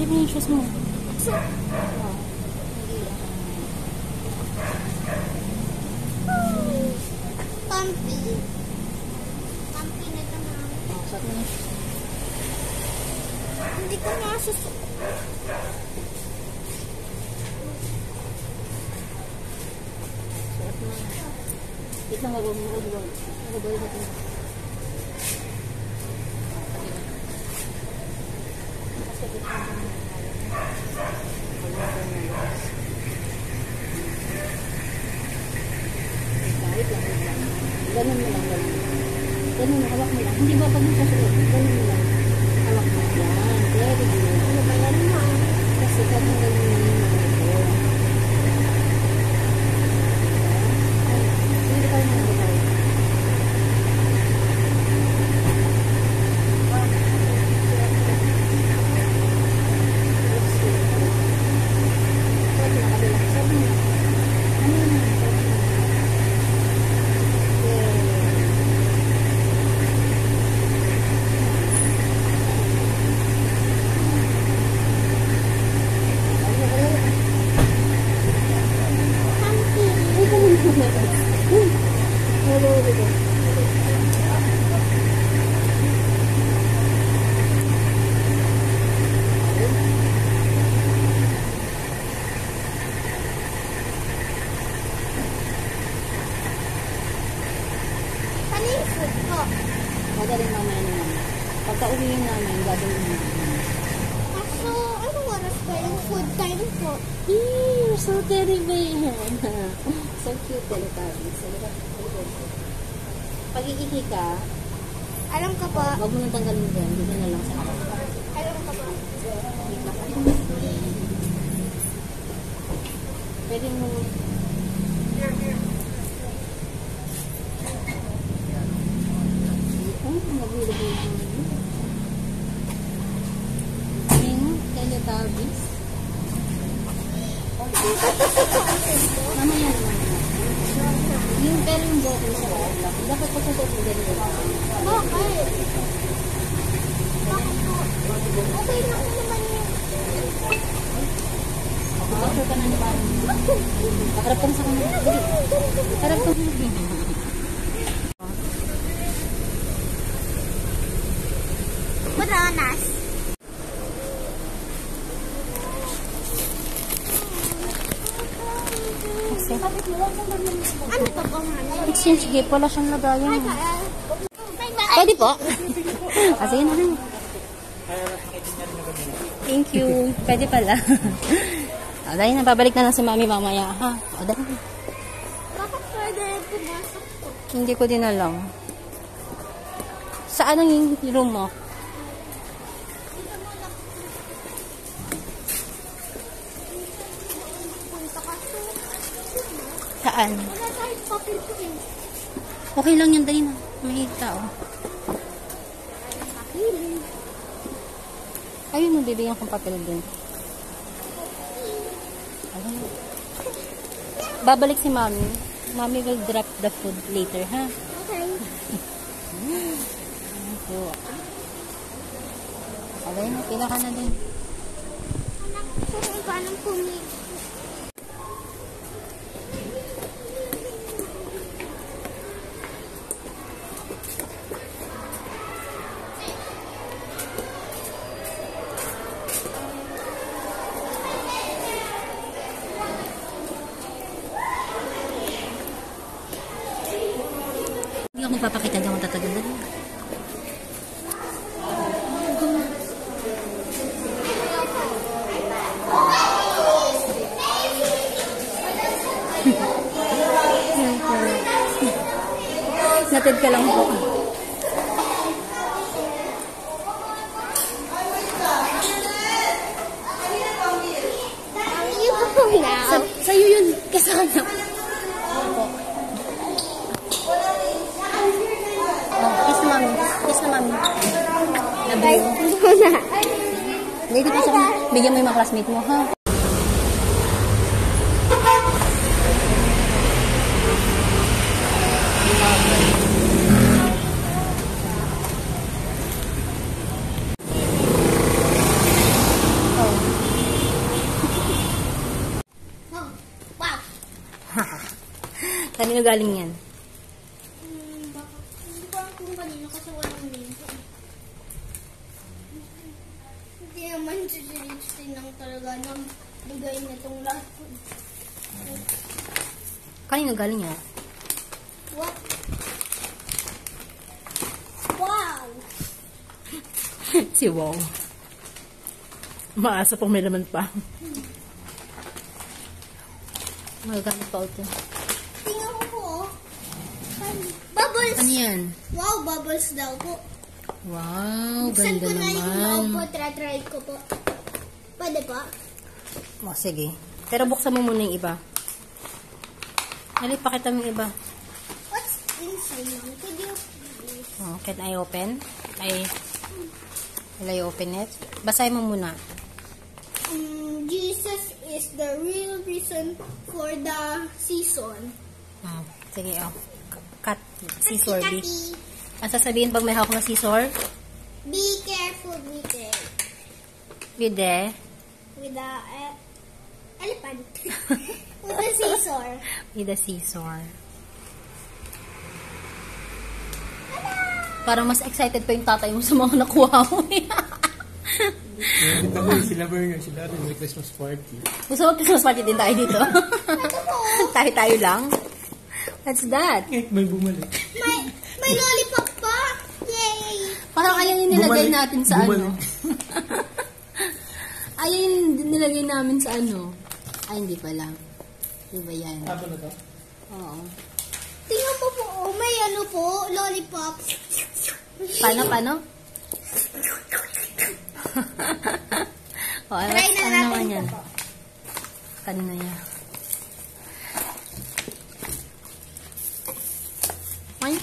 mo yung shoes mo. Pampi. Pampi na ito na. Suot mo yung shoes. Hindi ko nga susuot. Suot mo na. Wait lang, wag mo. Ganun mo lang. Ganun, hawak mo lang. Hindi ba pag nagkasuot? Ganun mo lang. Hawak mo. Yan. Very good. Ano ba yan mo? Kasi ganun mo yung mga ito. Ay, hindi ka naman bagay. Ano yung food ko? Madaling mamaya na naman. Pagka uwiin namin, gagawin namin. Kaso, anong oras ba yung food time ko? You're so terrible. So cute, Teletubbies. Pag iihi ka, Alam ka ba? huwag mo nang tanggalin dyan. Dito na lang sa harap. Alam ka ba? Pwede mo... Oh, nagulog mo yung ano? Teletubbies. Mamaya naman. Yung pero yung bottle sa wala. Dapat pagsusuot mo ganito. Bakit? Okay lang naman yun. Makakasur ka na naman. Pakarap ka na sa kanya. Pakarap ka na. Bananas. Ano ka ba, mami? Exchange gift. Wala siyang lagayan. Bye-bye. Pwede po. Sige na rin. Thank you. Pwede pala. Dahil na, babalik na lang si mami mamaya. Ha? Dahil. Bakit pwede pumasok ko? Hindi ko din alam. Saan ang yung room mo? Punta ka to. Saan? Wala kahit papel ko eh. Okay lang yan, dahil na. May tao. Pakiling. Ayun, mabibigyan kong papel din. Ayun. Babalik si mami. Mami will drop the food later, ha? Okay. So, ayun, pila ka na din. Anak ko kung paano pumili. Hindi ako magpapakita dyan kung tatagal na. Natid ka lang po. You now. Sa'yo yun, kasama. Kiss na mami. Kiss na mami. Bye. Muna. Lady pa siya. Bigyan mo yung mga classmate mo, ha? Oh. Kanino galing yan? Baka, hindi ko alam kung kanino kasi walang name. Hindi naman si Richie nang talaga nang bigay na itong lahat. Kanino galing yan? What? Wow! Si Wow. Maasa pang may laman pa. Magagamit pa ulit yan. Tingnan ko po. Bubbles! Ano yan? Wow, bubbles daw po. Wow, Buksan ganda ko na yung wow naman. po, try ko po. Pwede po? Oh, sige. Pero buksan mo muna yung iba. Dali, pakita mo yung iba. What's inside now? Could you... Oh, can I open? Will I open it? Basahin mo muna. Jesus is the real reason for the season. Oh, sige, oh. Cut. Scissor, B. Kati, Ang sasabihin pag may hawak na scissor? be careful with it. With the... With the elephant. With the scissor. With the scissor. Parang mas excited pa yung tatay mo sa mga nakuha mo. Nakita ko sila Bernard, sila rin may Christmas party. Gusto mo Christmas party din tayo dito? Tayo-tayo lang? What's that? May bumalik. May lollipop pa. Yay! Parang ayaw yung nilagay Bumalik. natin sa Bumalik. ano. Ayaw yung nilagay namin sa ano. Ay, hindi pala. Di ba yan? Ano na to? Oo. Tingnan mo po, oh, may ano po, lollipop. Paano? Oh, Try na ano natin naman ito yan? po. Kanina yan. Ay.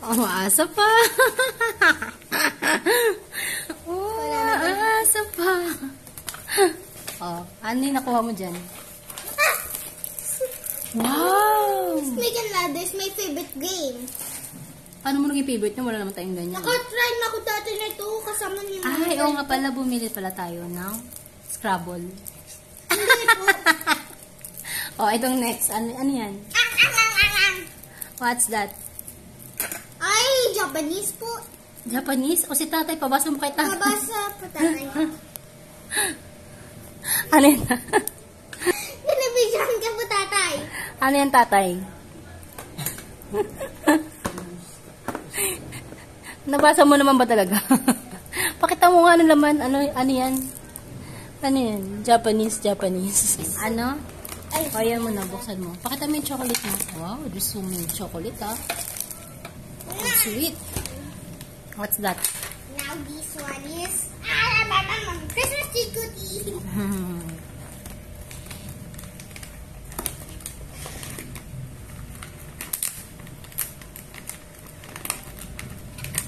Oh, asa pa. Oh, asa pa. Oh, ano yung nakuha mo dyan? Wow! Snake and Ladders, my favorite game. Paano mo naging favorite nyo? Wala naman tayong ganyan. Nakatry na ako dati na ito kasama ni Mama. Ay, oo nga pala, bumili pala tayo ng Scrabble. Hindi po. Oh, itong next. Ano yan? Ang. What's that? Ay, Japanese po. Japanese? O si tatay, pabasa mo kay tatay. Nabasa po tatay. Ano yan? Television ka po tatay. Ano yan, tatay? Nabasa mo naman ba talaga? Pakita mo nga ano naman. Ano yan? Ano yan? Japanese. Ano? Ay, O, yan mo na. Buksan mo. Pakita mo yung chocolate mo. Wow, there's so many chocolate, ah. It's sweet. What's that? now this one is Christmas tree cookie.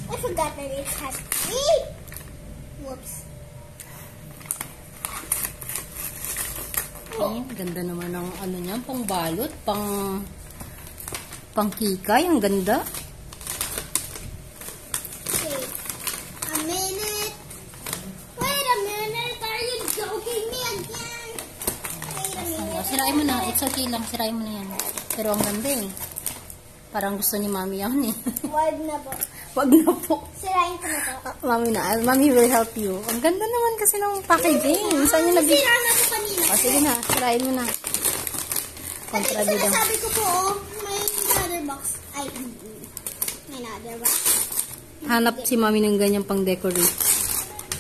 I forgot that it has three. Whoops. Ay, ganda naman ng ano niya, pang balot, pang kikay, ang ganda. Okay. A minute. Wait a minute. Are you joking me again? Wait a minute. Sirain mo na, it's okay lang, sirain mo na yan. Pero ang ganda eh. Parang gusto ni Mami yan eh. Wag na po. Wag na po. Sirain ko na to. Mami na, Mami will help you. Ang ganda naman kasi ng packaging. Saan yung nabili? Sira na po kanina. O, sige na, sirain mo na. Kasi Kontrabida. sabi ko po, oh, may another box. Ay, may another box. Hanap si Mami ng ganyang pang decorate.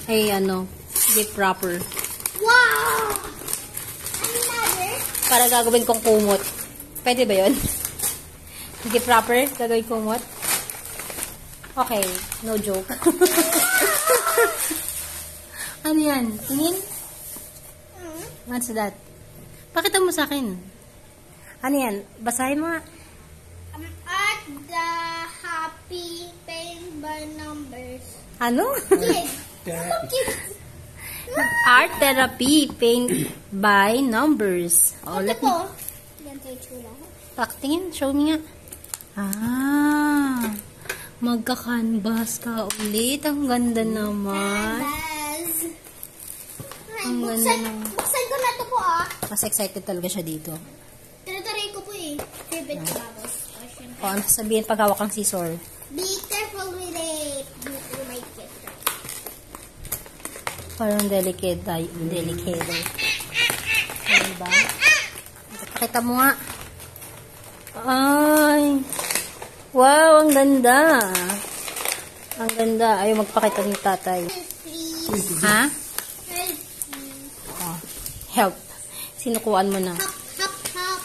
Ay, ano, gift wrapper. Wow! Another? Para gagawin kong kumot. Pwede ba yun? Gift wrapper, gagawin kumot. Okay, no joke. Ano yan? Tingin? What's that? Pakita mo sa akin. Ano yan? Basahin mo nga. At the happy paint by numbers. Ano? Kids. Therapy. Art therapy, paint by numbers. Oh, Ito let me... po. Ganito yung tsura. Tingin, show me nga. Ah, magka-canvas ka ulit. Ang ganda naman. Buzz. Ay, Ang buksan, ganda naman. buksan ko na ito po ah. Mas excited talaga siya dito. stupid ka, Bubbles. Oh, syempre. O, ano sasabihin pag hawak ang scissor? Be careful with it. You might get hurt. Parang delicate. Delicate. Ano ba? Pakita mo nga. Ay! Wow, ang ganda. Ang ganda. Ayaw magpakita ni tatay. Please. Ha? Help. Oh, help. Sinukuan mo na. Hop, hop, hop.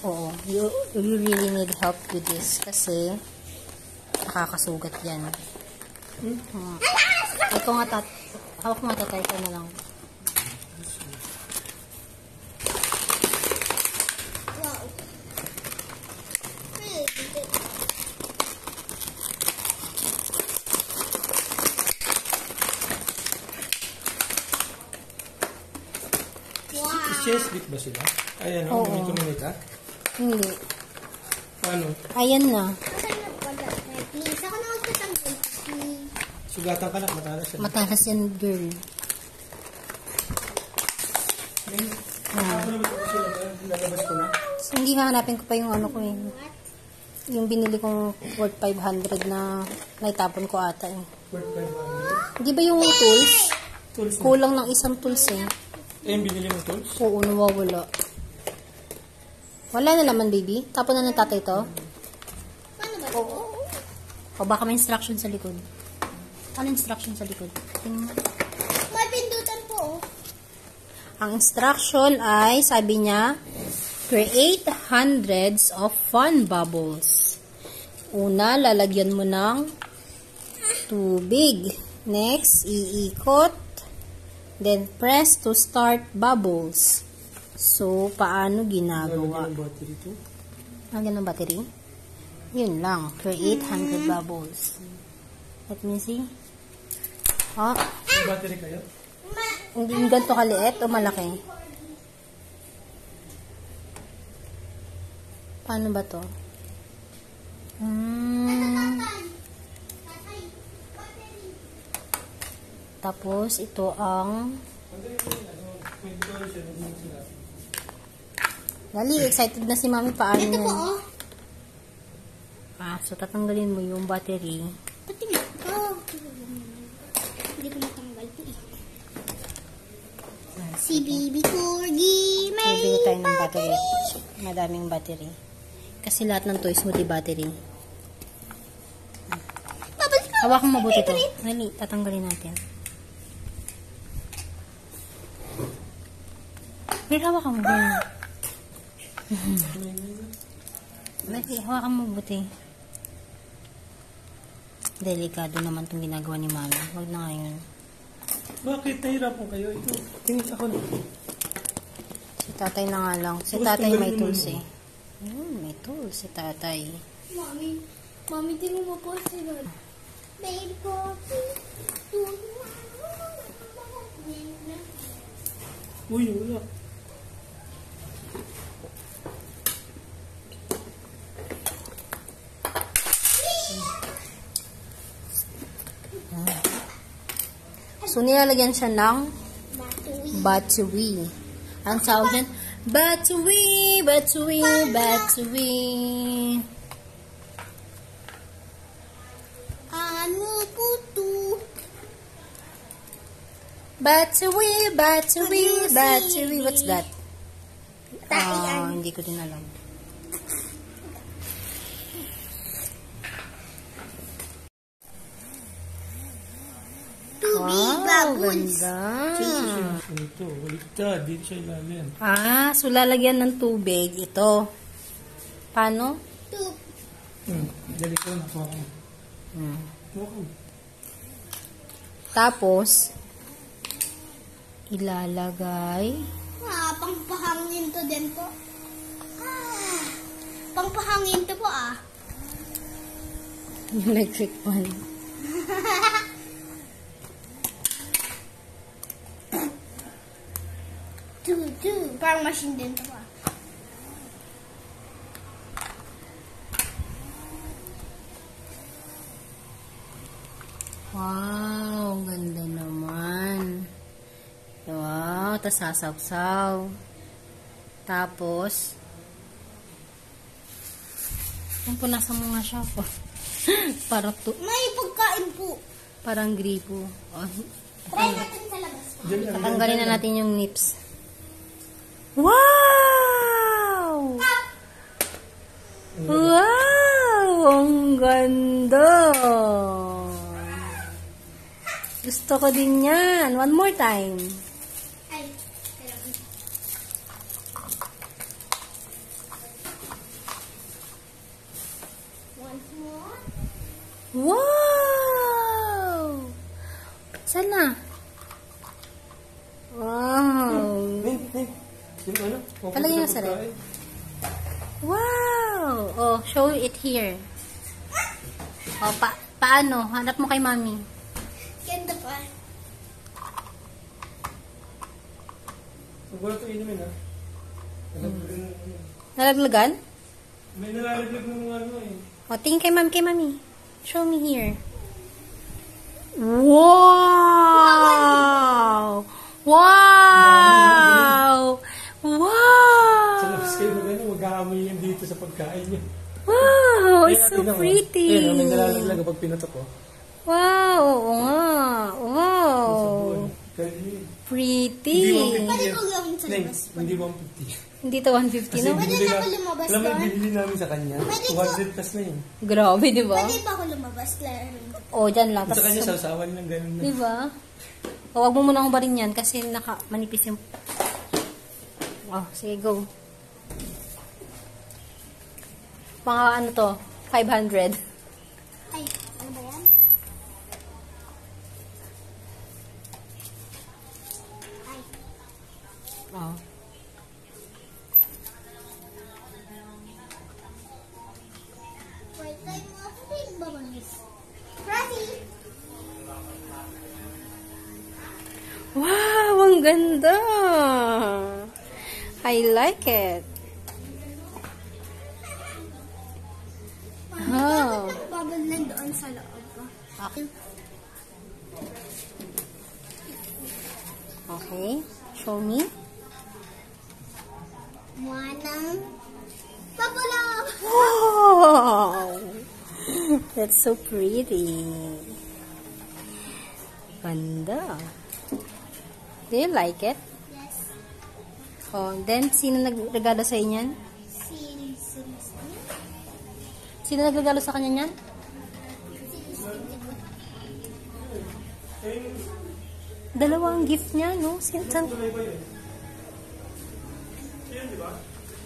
Oo. You really need help with this. Kasi, nakakasugat yan. Ikaw nga hawak mo tatay ka na lang. Wow. Hey, wow. Chest bit ba sila? Ayan, Oo. ganito minute, ha? Hindi. Paano? Ayan na. Asan na pala? Please, ako na magtatanggal. Please. Sugatan ka na, matalas yan. Matalas yan, girl. Ako naman ito sila ba? Lalabas ko na. So, hindi hahanapin ko pa yung ano ko eh. Yung binili kong worth 500 na naitapon ko ata eh. Worth 500. Di ba yung tools? Tools na. Kulang ng isang tools eh. Eh, yung binili mo tools? Oo, nawawala. Wala na naman, baby. Tapon na ng tatay to. Paano ba ito? O baka may instruction sa likod. Ano instruction sa likod? Tingnan mo. May pindutan po. Oh. Ang instruction ay, sabi niya, create hundreds of fun bubbles. Una, lalagyan mo ng tubig. Next, iikot. Then, press to start bubbles. So, paano ginagawa? Lalagyan ng battery to. Lagyan ng battery? Yun lang. Create 100 bubbles. Let me see. Oh, May battery kayo? hindi ganito kaliit o malaki? Paano ba to? Tapos, ito ang... Dali, excited na si mami. Paano Ito po, yan? oh. So, tatanggalin mo yung battery. Pati nga. Oh. Hindi ko matanggal ito eh. Si Baby Corgi, may Bibili tayo ng battery. Madaming battery. Kasi lahat ng toys mo di battery. Bubbles ko. Hawakan mabuti to. Dali, tatanggalin natin. Pero hawakan mo ba? Dali, hawakan mo mabuti. Delikado naman itong ginagawa ni mami. Huwag na ngayon. Bakit? Nahirapan kayo? Ito. Tingin ako na. Si tatay na nga lang. Si Tapos tatay may tanggalin mo tools yun. eh. May tools si tatay. Mami, di mo po sila. Baby Corgi. Uy, wala. So, nilalagyan siya ng Battery. battery. Ang tawag dyan, battery, battery, battery. Ano po to? Battery, battery, battery. What's that? Taian. Hindi ko din alam. Tubig, bubbles. Ganda. Ito, baliktad. Dito siya ilalim. So lalagyan ng tubig ito. Paano? Dali ko na. Kuha ko. Kuha ko. Tapos, ilalagay. Pangpahangin to din po. Pangpahangin to po ah. Yung electric fan. Parang machine din to ah. Wow, ganda naman. Wow, tas sasawsaw. Tapos, Ang punasan mo nga siya po. May pagkain po. Parang gripo. Oh, Try natin sa labas. tatanggalin na natin yung nips. Wow! Wow! Ang ganda! Gusto ko din yan. One more time. Ay, kailangan. Once more. Wow! Sana? Wow! Yung ano? Palagay na sa red. Wow! Oh, show it here. Oh, paano? Hanap mo kay mami. Ganda pa. Huwag wala ito inumin, ha? Nalaglagan? May nalalaglag ng mga ano eh. Oh, tingin kay mami. Show me here. Wow! Wow! Wow! Sa labas kayo mag mag-aamoy yan dito sa pagkain niya. Wow! It's so Tingnan mo. pretty. Ayun, may nalalaglag kapag pinatok ko. Wow! Oo nga. Wow! Pretty. Pwede ko gawin sa labas. Hindi 150. Hindi to 150, no? Pwede na ako lumabas Alam mo, doon? binili namin sa kanya. Pwede ko. 100 plus na yun. Grabe, di ba? Pwede ba ako lumabas? Laro. Oh, dyan lang. Sa kanya, Tapos, sausawan lang ganun na. di ba? O, wag mo muna akong barin yan kasi manipis yung... Oh, sige, go. Mga ano to? 500. Ay, ano ba yan? Ay, Oh. wait, try mo ako din ba bangis? Ready? Wow, ang ganda! I like it. Oh. Bubble na doon sa loob ko. Okay. Okay. Show me. Manang babala! Wow! That's so pretty. Ganda. Do you like it? Yes. Oh, then, sino nagregalo sa inyan? Sino nagregalo sa kanya niyan? Dalawa ang gift niya, no? Saan?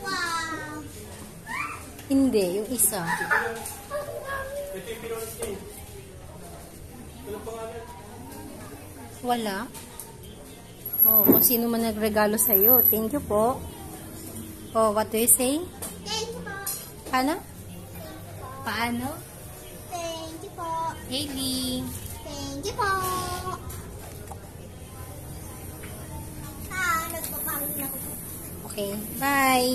Wow! Hindi, yung isa. Wala. Oh, kung sino man nagregalo sa iyo. Thank you po. Oh, what do you say? Thank you po. Paano? Paano? Thank you po. Hailey. Thank you po. Nagpapangin ako po. Okay, bye.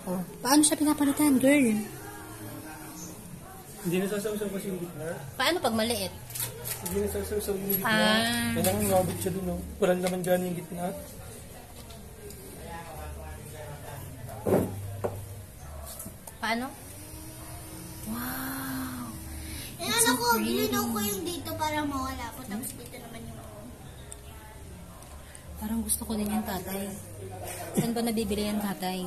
Oh, paano siya pinapalitan, girl? Hindi na sasaw-saw kasi yung gitna. Paano pag maliit? Hindi na sasaw-saw yung gitna. Ah. Kailangan ngabit siya dun, no? Walang naman dyan yung gitna. Paano? Wow! Ano ko, gilinaw ko yung dito para mawala po. Tapos dito naman yung... Parang gusto ko din yung tatay. Saan ba nabibili yung tatay?